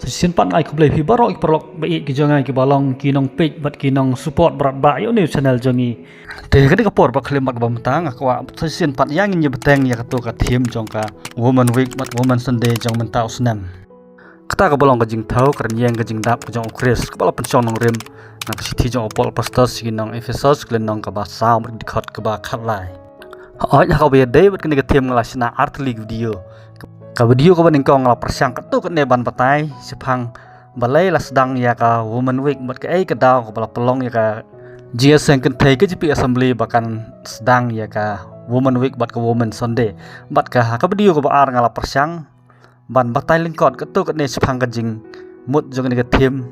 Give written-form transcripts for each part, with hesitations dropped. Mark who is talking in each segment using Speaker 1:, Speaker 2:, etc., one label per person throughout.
Speaker 1: Simpan ai kublai pi barok perlok bai ki jangai ki balong kinong page bat kinong support berat ba yo ni channel jangi te ka ka por ba khlemat ba mtang akwa simpan yang in beteng ya to ka thim jong ka woman week bat woman sunday jong mentau snam kata ka balong ka jing thau kran yang ka jing dap ka jong kris ka bala penchong nong rim na ka sithi jong opol pastor kinong ephesus klen nong ka ba sao dik khot ka ba khat lai oi ka ba day bat ka thim nglasna art league video ka video ko baning kong la persang ka tu ka ne ban patai sepang balai la sedang ya ka woman week bat ka ai ka daw ka bala pelong ya ka jia seng kan thai ka jipi assembly bakan sedang ya ka woman week bat ka woman sunday bat ka video ko ba ar ngala persang ban batai lingkot ka tu ka ne sepang ka jing mut jong ne ka thim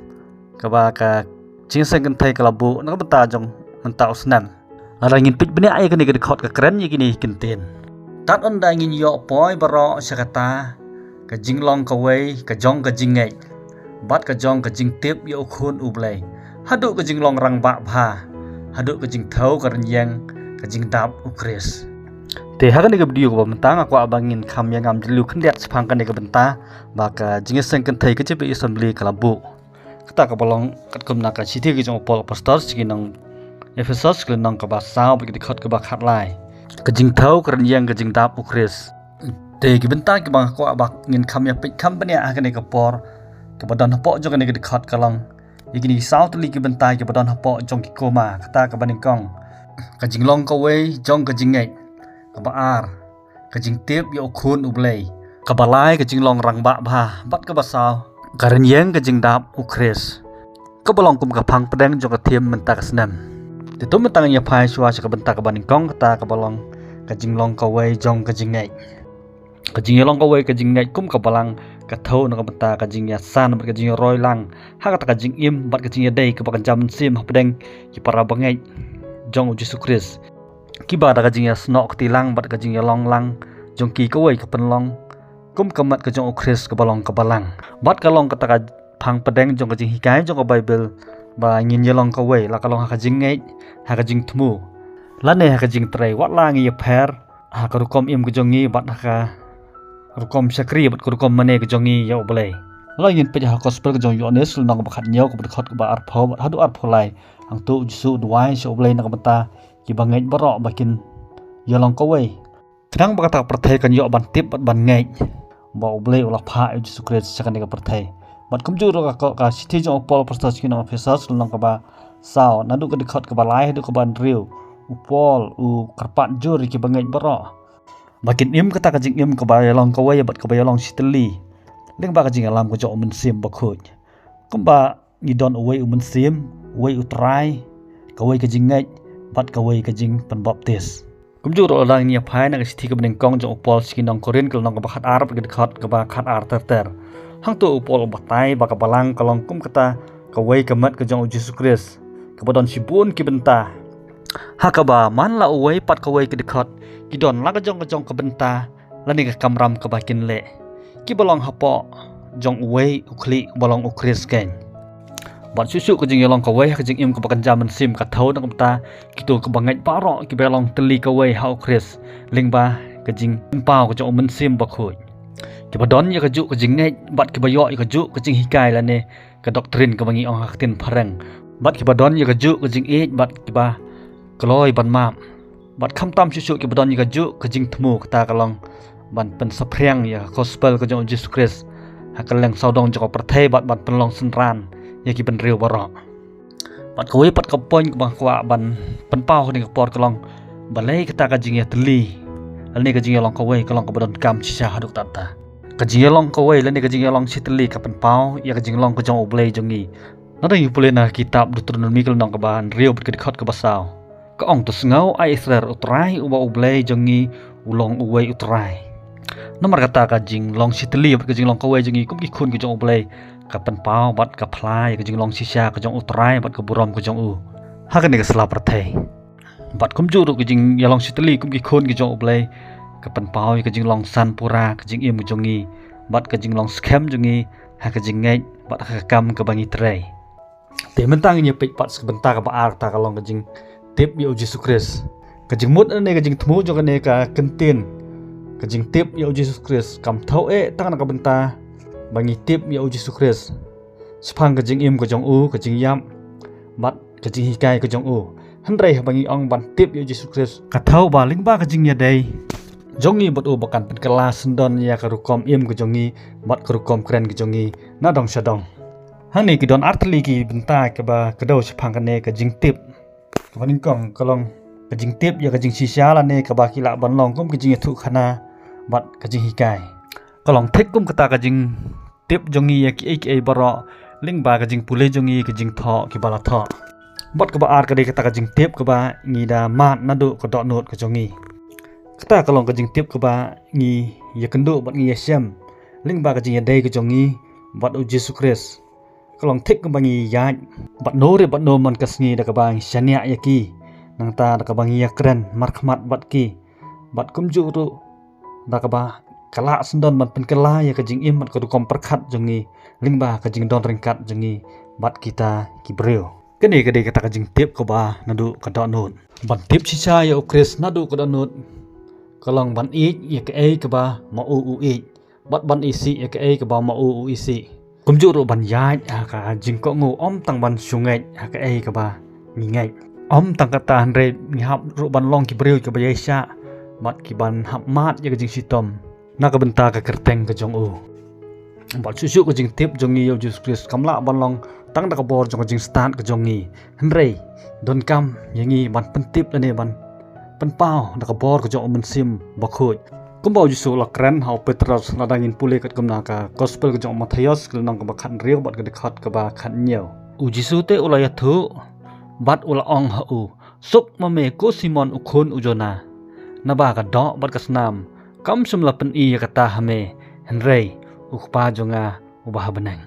Speaker 1: ka ba ka jia seng kan thai ka labu na ka bata jong mentau snam ala ngin pit bani ai ka ne ka khot ka kren yi kini kinten tat on da ngin yo poi baro sakata ka jinglong ka wei ka jong ka jingai bat ka jong ka jing tip yo khun ublai hadu ka jinglong rang ba bha hadu ka jing thau ka yang ka jing dap ukris te ha ka ne ka video ko mentang aku abangin kham yang am jelu khndiat sepang ka ne ka benta ba ka jing seng kan thai ka jipi assembly kalabu kata ka bolong kat kum na ka sithi ki jong pol pastor sikinong ephesus klenong ka ba sao bi ki khot ka ba khat lai ka jing thau ka yang ka jing dap ukris te ki benta ki bang ko abak ngin kham ya pit kham bania ka ne ka por ka badon hapo jong ka ne ka khot ka long ikini sao tli ki benta ki badon hapo jong ki koma kata ka baning kong ka jing long ka wei jong ka jing ngai ka ba ar ka jing tip yo khun ublei ka balai ka jing long rang ba bha bat ka ba sao ka yang ka jing dap ukris ka balong kum ka phang pedeng jong ka thiem menta ka snam te tum mentang ya phai shwa ka benta ka baning kong kata ka balong ka jing long ka wei jong ka jing ngai ka jing long ka wei ka jing ngai kum ka balang ka thau na ka benta ka jing ya san ka jing roi lang ha ka jing im bat ka jing ya dei ka ba jam sim ha pedeng ki para bangai jong Jesus Christ ki ba da ka jing ya snok tilang bat ka jing ya long lang jong ki ka wei ka pen long kum ka mat ka jong Christ ka balong ka balang bat ka long ka ta ka phang pedeng jong ka jing hikai jong ka bible ba ngin ya long ka wei la ka long ha ka jing ngai ha ka jing thmu la ne ha ka jing trei wat la ngi ya pher ha ka rukom im ka jong ngi bat ha ka rukom sakri bat ka rukom mane ka jong ngi ya oblei la ngin pe ha gospel ka jong yones nong ba khat nyau ka bat khot ka ba ar pho bat hadu ar pho lai ang tu jisu duai so oblei na ka bata ki ba ngai baro bakin ya long ka wei kadang ba ka perthai kan yo ban tip bat ban ngai ba oblei ola pha jisu Christ sakan ka perthai bat kum ju ro ka sithi jong pol pastor ki no officers nong ka ba sao nadu ka dikhot ka ba lai hadu ka ban riu upol u karpat jur ki ba ngai baro bakin im kata ka jing im ka ba long ka wei bat ka ba long sitli leng ba ka jing alam ka jo mun sim ba khoj kum ba ni don wei mun sim wei utrai ka wei ka jing ngai bat ka wei ka jing pan baptis kum ju ro lang ni phai na ka sithi ka bning kong jo upol sikinong korin kal nong ka ba khat arab ka dikhot ka ba khat ar ter hang tu upol ba tai ba ka balang ka long kum kata ka wei ka mat ka jong Jesus Christ ka ba don sibun ki benta ha ka ba man la wei pat ka wei ki dikhot ki don la ka jong ka benta la ni ka kamram ka ba kin le ki balong hapo jong wei ukli balong ukris ken ban susu ka jing yolong ka wei ka jing im ka bakan jaman sim ka thau na ka ki tu ka bangai paro ki balong teli ka wei ha ukris ling ba ka jing pao ka jong mun sim ba khoi ki ba don ya ka ju ka jing ngai bat ki ba yo ka ju ka jing hikai la ne ka doctrine ka bangi ong haktin pharang bat ki ba don ya ka ju ka jing e bat ki ba kloi ban map bat kham tam susu ki ba don ya ka ju ka jing thmu ka ta ka long ban pen saprang ya gospel ka jong Jesus Christ ha ka leng saudong jong perthai bat ban pen long senran ya ki ben riu baro bat ka wei pat ka poin ka ba kwa ban pen pau ni ka por ka long balai ka ta ka jing ya tli alni ka jing ya long ka wei ka long ka ba don kam chi sha haduk ta ta ka jing ya long ka wei la ni ka jing ya long sitli ka pen pau ya ka jing long ka jong oblei jong ngi na dai pule na kitab Deuteronomy ka nong ka ban riu bat ka dikhot ka ba sao ka ong tu sngau ai Israel utrai uba oblei jong ngi ulong uwei utrai nomor kata ka jing long sitli bat ka jing long ka wei jong ngi kum ki khun ka jong oblei ka pen pau bat ka phlai ka jing long sisha ka jong utrai bat ka burom ka jong u ha ka ni ka sla perthai bat kum ju ru ka jing ya long sitli kum ki khun ka jong oblei ka pen pau ka jing long san pura ka jing im ka jong ngi bat ka jing long scam jong ngi ha ka jing ngai bat ka kam ka bangi trei te mentang ni pek pat sebentar ka ba ar ta ka long ka jing tip yo Jesus Christ ka jing mut ne ka jing thmu jong ne ka kentin ka jing tip yo Jesus Christ kam thau e tang na ka benta bangi tip ya uji sukres sepang kajing im kajong u kajing yam bat kajing hikai kajong u hendrai bangi ong ban tip ya uji sukres katau baling ba kajing ya dai jongi bat u bakan pen kelas sendon ya karukom im kajongi bat karukom kren kajongi na dong sadong hang ni kidon artli ki benta ke ba kedau sepang kane kajing tip kaning kong kalong kajing tip ya kajing sisya la ne ka ba kila ban long kum kajing thu khana bat kajing hikai kalong thek kum kata kajing tip jongi ya ki ai baro ling ba kajing pule jongi kajing tho ki bala tho bat ka ba ar ka de kata kajing tip ka ba ngida mat na du ka do not kajongi kata kalong kajing tip ka ba ngi ya kendo bat ngi yasem ling ba kajing ya dai kajongi bat uji sukres kalong thek ka ba ngi ya bat no re bat no man kasngi da ka ba shania ya ki nang ta da ka ba ngi ya kren markhmat bat ki bat kumju ru da ka ba kala sendon bat pen kala ya kajing im bat ka du kom perkhat jongi ling ba kajing don ringkat jongi bat kita ki breu kene kade kata kajing tip ka ba nadu ka do not ban tip sisa ya ukres nadu ka do not kalong ban ik ya ke ai ka ba ma u ik bat ban isi ya ke ai ka ba ma u isi kumju ro ban ya ka jing ko ngu om tang ban sungai ha ke ai ka ba ngai om tang kata hanre ni hap ro ban long ki breu ka ba yesa bat ki ban hap mat ya ka jing sitom na ka benta ka kerteng ka jong u bat susu ka jing tip jongi yo jus kris kamla ban long tang da ka bor jong jing start ka jongi hanre don kam yangi ban pentip la ne ban pen pau da ka bor ka jong men sim bakhoj kumbau jisu la kren hau petros la dangin pule kat kumna ka gospel ka jong matthias ka nang ka ba khan riu bat ka de khat ka ba khan nyeu u jisu te ulaya thu bat ula ong ha u suk ma me ko simon u khon u jona na ba ka do bat ka snam kam sum la pen i ka ta hame henrei u pa jonga u ba benang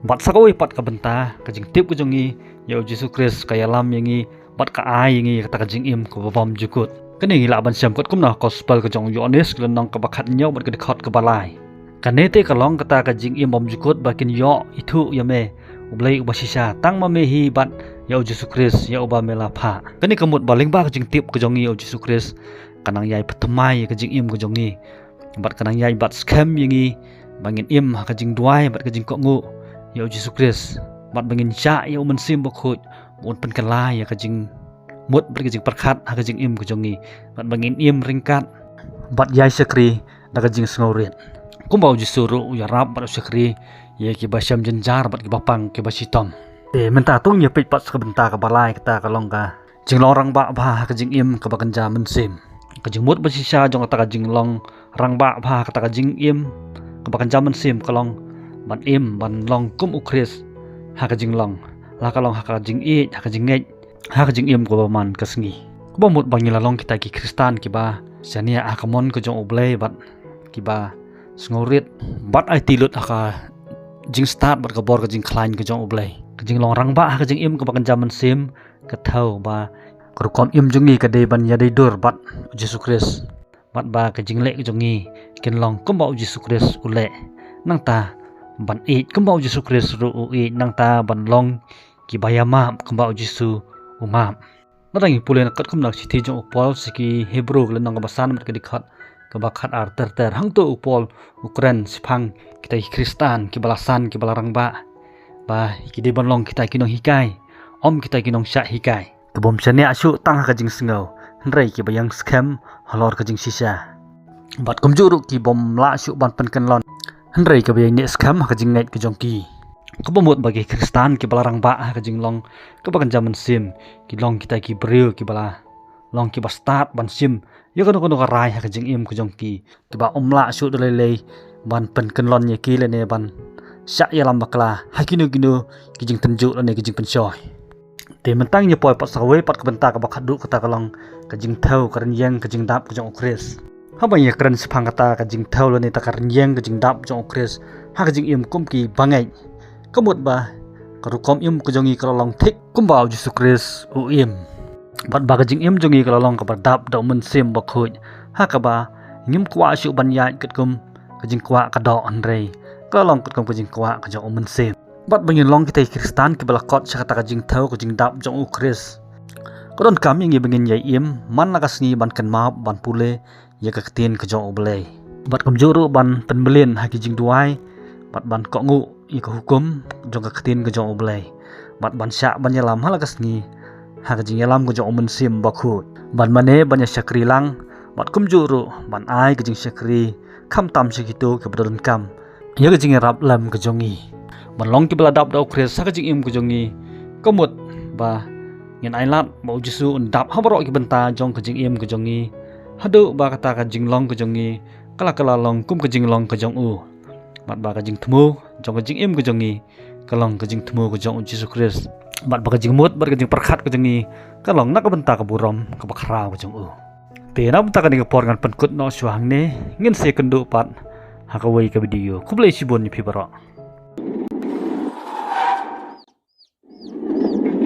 Speaker 1: bat sakoi pat ka benta ka jing tip ka jongi ya jisu kris ka yalam yangi bat ka ai yangi ka ta ka jing im ko bom jukut kene ngila ban siam kot kumna gospel ka jong yones ka nang ka ba khat nyau bat ka de khat ka balai kane te ka long ka ta ka jing im bom jukut ba kin yo ithu yame ublai ubasisa tang ma me hi bat ya jisu kris ya uba mela pha kene kamut baling ba ka jing tip ka jongi ya jisu kris kanang yai pathmai ka jing im ka jongi bat kanang yai bat scam yangi bangin im ka jing duai bat ka jing ko ngu ya jisu kris bat bangin cha ya men sim ba khoj un pen kala ya ka jing mut bat ka jing perkhat ha ka jing im ka jongi bat bangin im ringkat bat yai sakri da ka jing sngoret kumbau jisu ru ya rap bat sakri ya ki basam jenjar bat ki bapang ki basitom menta tung ya pit pat ka benta ka balai kita ka long ka jing long rang ba ba ka jing im ka ba kanja men sim ka jing mut basisa jong ta ka jing long rang ba ba ka ta ka jing im ka ba kanja men sim ka long ban im ban long kum ukris ha ka jing long la ka long ha ka jing i ha ka jing ngai ha ka jing im ko ba man ka sngi ko ba mut bang la long kita ki kristan ki ba sania akamon ko jong oblei bat ki ba sngorit bat ai tilut ka jing start bat ka bor ka jing klein ka jong oblei ka jing long rang ba ka jing im ka ba kan jaman sim ka thau ba ka kom im jungi ka de ban ya de dur bat jisu kris bat ba ka jing le ka jongi ken long kum ba jisu kris ule nang ta ban e kum ba jisu kris ru e nang ta ban long ki bayama kum ba jisu umam nadang pule na kat kum nak sithi jong upol siki hebrew le nang ba san mat ka dikhat ka ba khat ar ter hang to upol ukran sipang kita kristan ki balasan ki balarang ba ki de ban long kita ki nong hikai om kita ki nong sha hikai ka bom chane asu tang ka jing sngau hnrei ki bayang scam halor ka jing sisa bat kum juru ki bom la su ban pen kan lon hnrei ka bayang ne scam ka jing ngai ka jong ki ka bomot bagi kristan ki balarang ba ka jing long ka bakan jaman sim ki long kita ki breu ki bala long ki ba start ban sim yo ka no ka rai ka jing im ka jong ki ba omla su dole le ban pen kan lon ye ki le ne ban sya ya lam bakla hakinu ginu ki jing tenju le ne ki jing pensoi te mentang nya poi pat sawe pat ka benta ka bakhadu kata ka long ka jing thau ka yang ka jing dap ka jong ukris ha ba ye kran sphang kata ka jing thau le ne ta ka yang ka jing dap jong ukris ha ka jing im kum ki bangai kamut ba ka ru kom im ka jongi ka long thik kum ba jisu kris u im bat ba ka jing im jongi ka long ka ba dap da men sim ba khoj ha ka ba ngim kwa su ban ya kat kum ka jing kwa ka do anrei ka long kat kum ka jing kwa ka jong men sim bat bangin long kita kristan ki bala kot sa ka jing thau ka jing dap jong u kris ko don kam yang bangin yai im man la ka sngi ban kan ma ban pule ya ka tin ka jong oblei bat kum juru ban pen belin ha ki jing duai bat ban kok ngu i ka hukum jong ka ketin ka jong oblai bat ban sya ban yalam halakas ni ha ka jing yalam ka jong mun sim bakhu ban mane ban ya syakri lang bat kum juru ban ai ka jing syakri kham tam sikitu ka badon kam ya ka jing rap lam ka jongi ban long ki bala dap dau kres sa ka jing im ka jongi komut ba ngen ai lat mau jisu undap habaro ki benta jong ka jing im ka jongi hadu ba kata ka jing long ka jongi kala long kum ka jing long ka jong u bat ba ka jing thmu jong ka jing im ka jongi kalong ka jing thmu ka jong Yesus Kristus bat ba ka jing mut bat ka jing perkhat ka jongi kalong nak ka benta ka burom ka bakra ka jong u te na benta ka ni ka por ngan penkut no syang ne ngin se kendu pat ha ka wei ka video kublai sibun ni pi baro